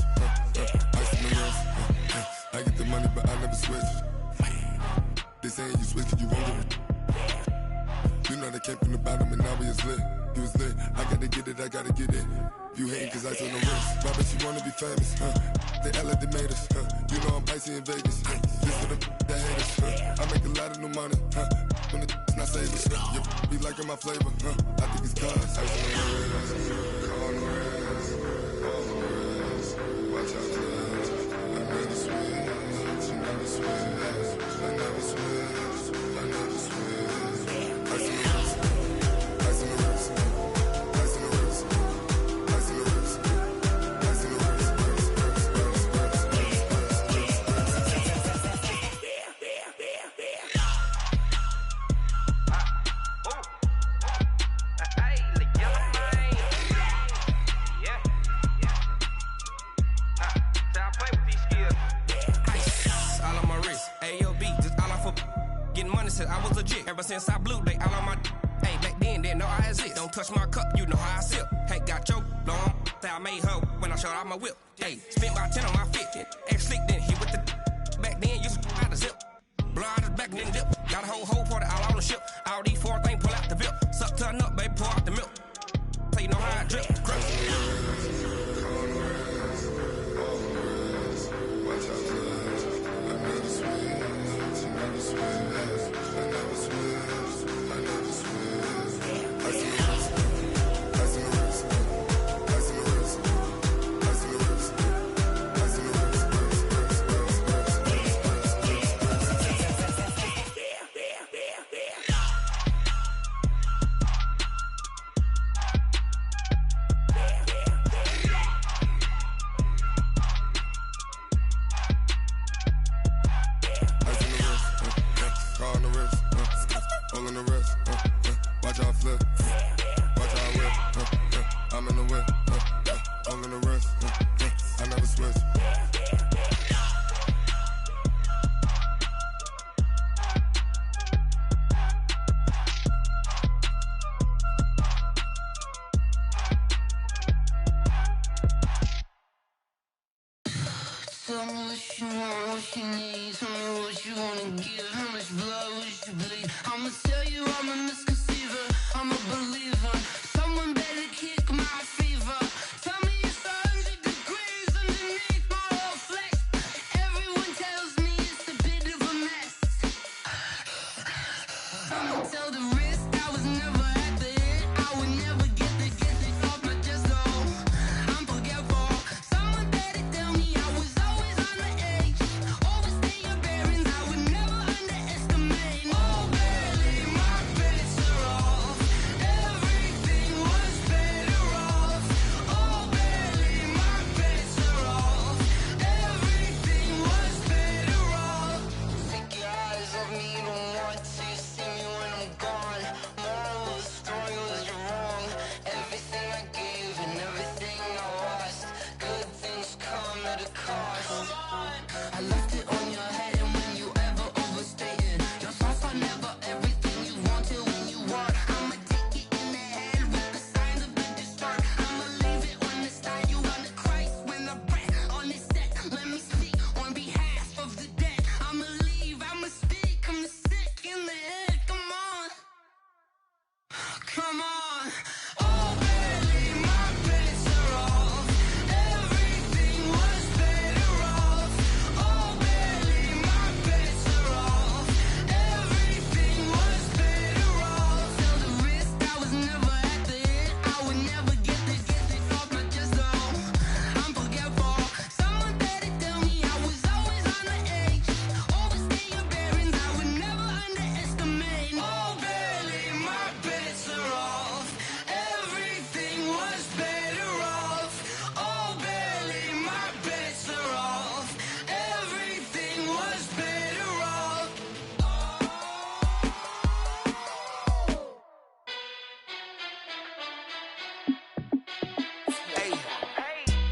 ice on the wrist, I get the money but I never switch. They saying you switch cause you won't get it. You know they came from the bottom and now we is lit. You was lit, I gotta get it, I gotta get it. You hating cause ice on the wrist. Why bet you wanna be famous, They act like they made us, You know I'm icy in Vegas, This for the that hate us, I make a lot of new money, When the not save us, You be liking my flavor, I think it's cause ice on the wrist, car on the wrist, all on the wrist, Watch out, love. I never switch. I never switch. I never switch. I never switch. Ice in the wrist. Ice in the wrist. Ice in the wrist. Ice in the wrist. Ice in the wrist. I was legit ever since I blew they all on my hey back then didn't know I exist. Don't touch my cup, you know how I sip. Hey, got your long that I made her when I showed out my whip. Hey, spent about 10 on my fit. Ex slick then hit with the back then used to out the zip. Blow out his back and then dip. Got a whole party all on the ship. All these four things pull out the VIP. Suck to a nut, baby, pour out the milk. So you know how I drip. Tell me what you want, what you need. Tell me what you wanna give. How much blood would you bleed? I'ma tell you I'm a misconceiver. I'm a believer. Someone better kick my fever. Tell me it's 100 degrees underneath my whole flesh. Everyone tells me it's a bit of a mess. I'ma tell the risk I was never at the end. I would never get this off my chest though. I'm forgetful. Someone better tell me I was always on the edge. Overstay your bearings, I would never underestimate. Oh, barely, my bets are off. Everything was better off. Oh, barely, my bets are off. Everything was better off. Take your eyes off me, don't want to see me when I'm gone. Moral of the story was you're wrong. Everything I gave and everything I lost. Good things come at a cost. I left it on your head, and when you ever overstay it, your thoughts are never everything you wanted when you want. I'ma take it in the head with the signs of the distort. I'ma leave it on the side. You on the Christ when I pray on this set. Let me speak on behalf of the dead. I'ma leave, I'ma speak. I'm sick in the head. Come on, come on. Oh, barely, my bets are off. Everything was better off. Oh, barely, my bets are off. Everything was better off. Tell the risk I was never at the end. I would never get this off my chest though. I'm forgetful. Someone better tell me I was always on the edge. Overstay your bearings, I would never underestimate. Oh, barely, my bets are off. Everything was better off. Oh, barely, my bets are off. Everything was better off. Hey,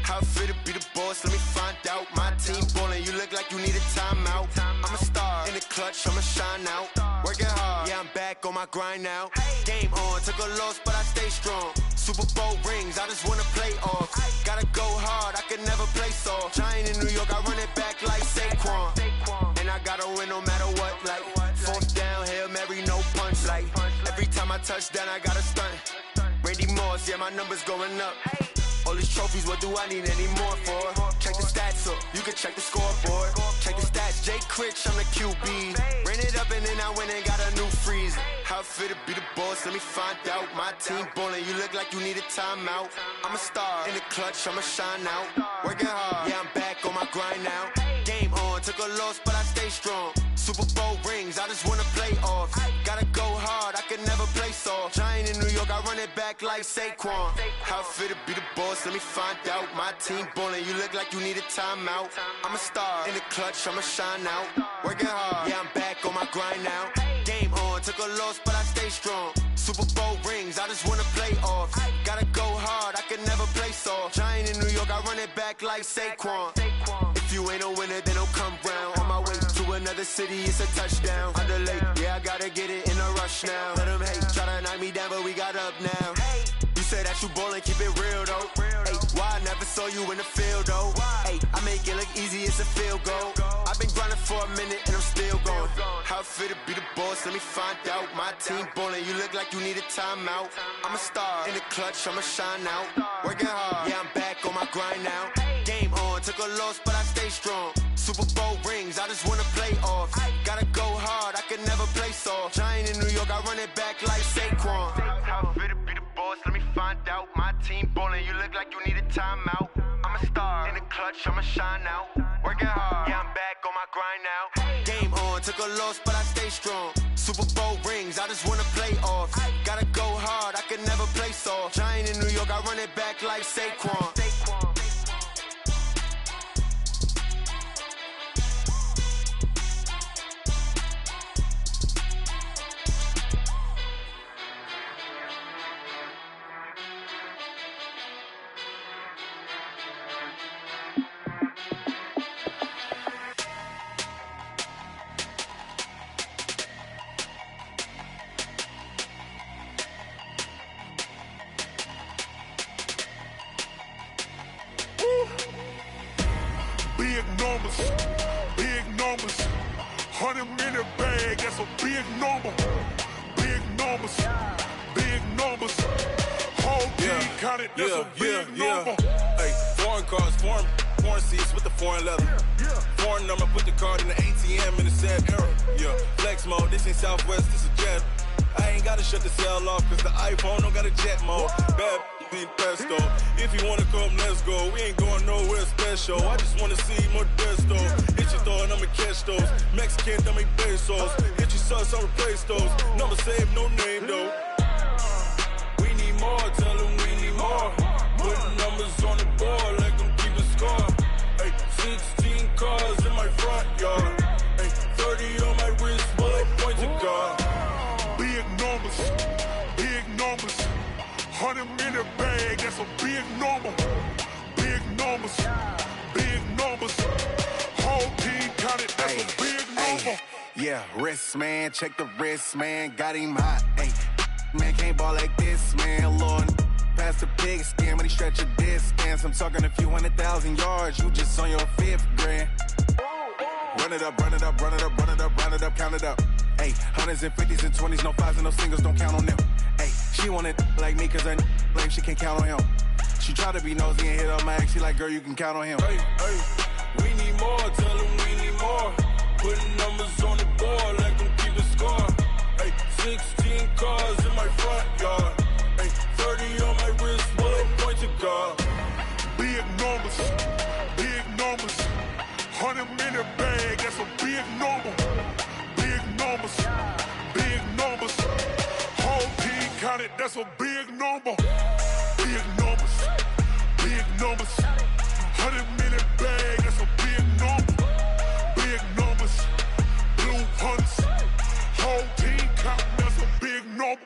how it feel to be the boss? Let me find out. My team ballin', you look like you need a timeout. I'm a star in the clutch, I'ma shine out. Working hard, yeah, I'm back on my grind now. Game on, took a loss, but I stay strong. Super Bowl rings, I just wanna play off. Gotta go hard, I can never play soft. Giant in New York, I run it back like Saquon. And I gotta win no matter what, like fourth down, Hail Mary, no punch. Like every time I touch down, I gotta stunt. Randy Moss, yeah, my numbers going up. All these trophies, what do I need any more for? Check the stats up, you can check the scoreboard. Check the stats, Jay Critch, I'm the QB. Ran it up and then I went and got a new freeze. How it feel to be the boss, let me find out. My team ballin', you look like you need a timeout. I'm a star, in the clutch, I'ma shine out. Working hard, yeah, I'm back on my grind now. Game on, took a loss, but I stay strong. Super Bowl rings, I just wanna play off. Gotta go hard, I can never play soft. Giant in New York, I run it back like Saquon. How it feel to be the boss, let me find out. My team ballin', you look like you need a timeout. I'm a star, in the clutch, I'ma shine out. Working hard, yeah, I'm back on my grind now. Game on, took a loss, but I stay strong. Super Bowl rings, I just wanna play off. Gotta go hard, I can never play soft. Giant in New York, I run it back like Saquon. If you ain't a winner, then don't come round. On my way to another city, it's a touchdown. Underlay, yeah, I gotta get it in a rush now. Let them hate, try to knock me down, but we got up now. You say that you ballin', keep it real though. Hey, why I never saw you in the field though? Hey, I make it look easy, it's a field goal. I've been grinding for a minute and I'm still going. How it feel to be the boss, let me find out. My team ballin', you look like you need a timeout. I'm a star, in the clutch, I'ma shine out. Working hard, yeah, I'm back on my grind now. Game on, took a loss, but I stay strong. Super Bowl rings, I just wanna play off. Gotta go hard, I can never play soft. Giant in New York, I run it back like Saquon. How it feel to be the boss, let me find out. My team ballin', you look like you need a timeout. I'm a star, in the clutch, I'ma shine out. Working hard, yeah, I'm back on my grind now. Game on, took a loss, but I stay strong. Super Bowl rings, I just wanna play off. Gotta go hard, I can never play soft. Giant in New York, I run it back like Saquon. Big numbers, 100-minute bag, that's a big number. Big numbers, whole team counted, that's a big number. Hey, foreign cars, foreign seats with the foreign leather. Foreign number, put the card in the ATM in the sad era. Yeah, flex mode, this ain't Southwest, this a jet. I ain't gotta shut the cell off, cause the iPhone don't got a jet mode. Bad being pesto. If you wanna come, let's go. We ain't going nowhere special. I just wanna see Modesto. Hit your thought, I'ma catch those. Mexican, I make pesos. Hit your sus, I'll replace those. Number saved, no name though. We need more, tell them we need more. Putting numbers on the board like I'm keeping score. Hey, 16 cars in my front yard. Hey, 30 on my wrist, bullet point to God. Big numbers, 100-minute bag, that's a big number. Big numbers, whole team counted, that's a big number. Yeah, wrist man, check the wrist man, got him hot. Ay, man can't ball like this, man. Lord, past the pig skin, when he stretch a distance. I'm talking a few 100,000 yards, you just on your 5th grand. Run it up, count it up. Ay, hundreds and 50s and 20s, no 5s and no singles, don't count on them. Ay, she want it like me, cause her blame, she can't count on him. She try to be nosy and hit on my ex, she like, girl, you can count on him. Hey, we need more, tell them we need more. Putting numbers on the board like I'm keeping score. Hey, 16 cars in my front yard. Hey, 30 on my wrist, bullet point to God. Big numbers, 100-minute bag, that's a big number. Big numbers, whole team counted, that's a big number. Big numbers, 100-minute bag, that's a big number. Big numbers, blue hunts, whole team counting, that's a big number.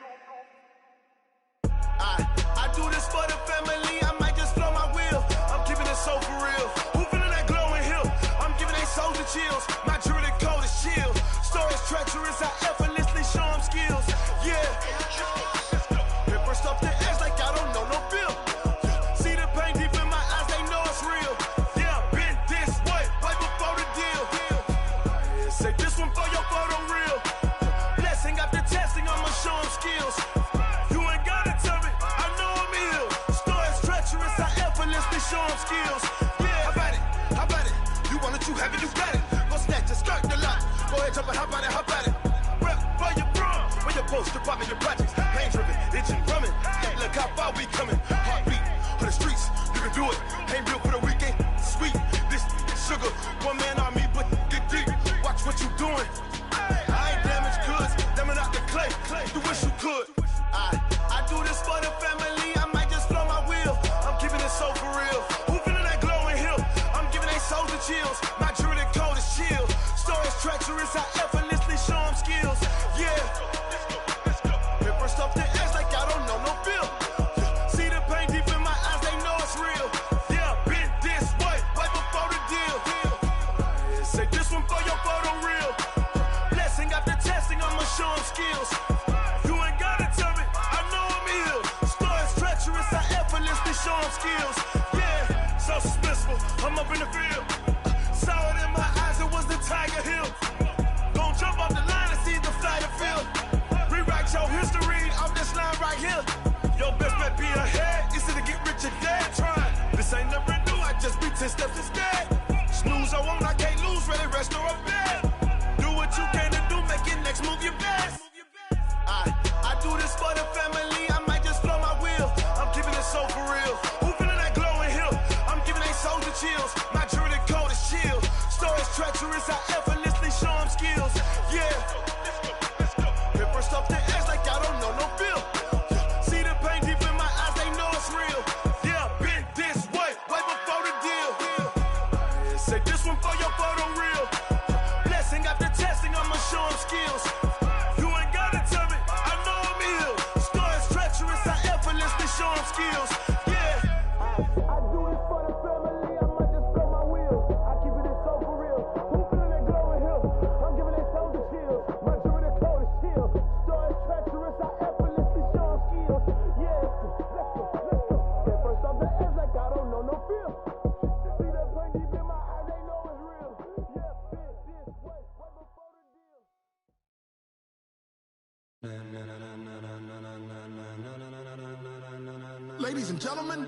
I do this for the family, I might just blow my wheel. I'm keeping it so for real. Who feeling that glowing hill? I'm giving they soldier chills. My jewelry coat is chill. Stories treacherous, I effortlessly show them skills. Yeah. Hit first off the edge like I don't know no bill. See the pain deep in my eyes, they know it's real. Yeah, been this way, right before the deal. Say this one for your photo reel. Blessing after testing, I'ma show them skills. You ain't gotta tell me, I know I'm ill. Stories treacherous, I effortlessly skills. Yeah, how about it? How about it? You want it, you have it, you got it. Go snatch it, skirt the lot. Go ahead, jump it, how about it? How about it? Rep for your bro, when your poster popping your projects. Pain driven, itching, drumming. Hey, look how far we coming. Heartbeat for the streets, you can do it. Ain't real for the weekend. Sweet, this sugar, one man army, but get deep. Watch what you doing. I ain't damaged goods, them out the clay. You wish you could. I do this for the family. I might just blow my wheel. I'm keeping it so for real. Who feeling that glowing hill? I'm giving they souls the chills. My jewelry code is chill. Stories treacherous, I effortlessly show them skills. Yeah. Paper stuff the edge like I don't know no feel. See the pain deep in my eyes, they know it's real. Yeah, been this way, right before the deal. Say this one for your photo reel. Blessing after testing, I'ma show them skills. You ain't gotta tell me, I know I'm ill. Stories treacherous, I effortlessly show them skills. Yeah, so suspenseful, I'm up in the field. Saw it in my eyes, it was the Tiger Hill. Gon' jump off the line and see the flight of field. Rewrite your history off this line right here. Your best bet be ahead, easy to get rich or dead trying. This ain't never new, I just be 10 steps instead. Snooze I won't, I can't lose, ready, rest or a bed. Do what you can to do, make your next move your best. I do this for the family, I might just blow my wheel. I'm keeping it so for real. Who feeling that glowing hill? I'm giving they souls the chills. My jewelry code is chill. Stories treacherous, I effortlessly show them skills. Yeah. Paper stuff the edge like I don't know no feel. See the pain deep in my eyes, they know it's real. Yeah, been this way, way before the deal. Say this one for your photo reel. Blessing after testing, I'ma show them skills. You ain't gotta tell me, I know I'm ill. Stories treacherous, I effortlessly show them skills. Yeah. I do this for the family, I might just blow my wheel. I keep it so for real. Who feeling that glowing hill? I'm giving they souls the chills. My jewelry code is chill. Stories treacherous, I effortlessly show them skills. Yeah. Let's go. Get first off the edge like I don't know no feel. See that pain deep in my eyes, they know it's real. Yeah, been this way, way before the deal. Ladies and gentlemen,